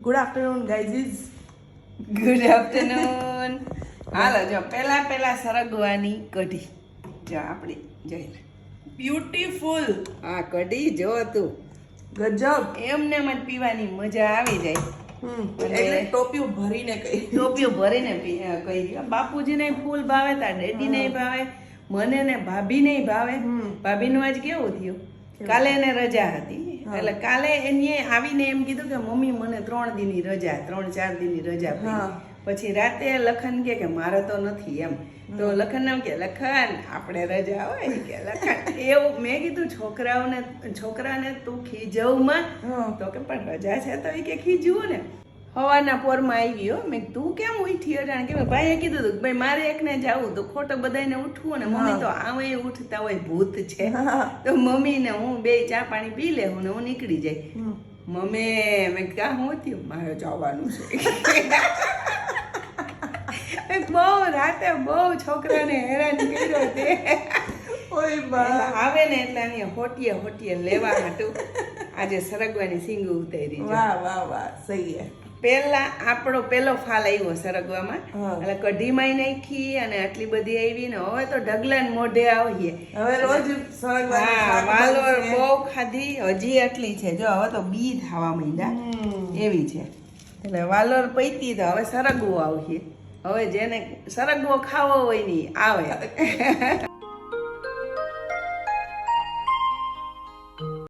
Good afternoon guys. Good afternoon. Hello જો પેલા સરગવાની કઢી જો આપણી જોઈ લે. બ્યુટીફુલ. આ કઢી જો તું ગજબ. એમને મત પીવાની મજા આવી જાય. એટલે ટોપીઓ ભરીને કઈ ટોપીઓ ભરીને કહી બાપુજીને ફૂલ ભાવે તાર ડેડીને ભાવે મને ને ભાભીને ભાવે. ભાભીનું આજ કેવું થયું, કાલે એને રજા હતી એટલે કાલે એને આવીને એમ કીધું કે મમ્મી મને 3 દીની રજા 3-4 દીની રજા પડી. પછી રાતે લખન કે મારે તો નથી એમ. તો લખન એમ કે લખન આપણે રજા હોય કે લખન એવું મેં કીધું છોકરાને તું ખીજવમાં તો કે પણ રજા છે તો એ કે ખીજવું ને. હવાના પોરમાં આવી ગયો મેં તું કેમ ઉઠી અટાણ કે ભાઈએ કીધું હતું ભાઈ મારે એકને જાવું તો ખોટો બધાને ઉઠવું ને મમ્મી તો આમે ઉઠતા હોય ભૂત છે તો મમ્મી ને હું બે ચા પાણી પી લેવું ને હું નીકળી જાય. મમ્મી મેં ક્યાં હું થયું મારે જવાનું છે બહુ રાતે બહુ છોકરાને હેરાન કર્યો તે આવે ને એટલે અહીંયા હોટીએ લેવા હાટું આજે સરગવાની સિંગુ ઉતારી. વાહ વાહ વાહ, સહી હે. પેલા આપણો પેલો ફાલ આવ્યો સરગવામાં એટલે કઢીમાં નાખી અને આટલી બધી આવી ને હવે તો ઢગલા મોઢે આવીએ. હવે રોજ સરગવાની વાલોર બહુ ખાધી હજી આટલી છે જો હવે તો બી થવા માંડ્યા એવી છે એટલે વાલોર પૈતી તો હવે સરગવો આવશે. હવે જેને સરગવો ખાવો હોય ની આવે.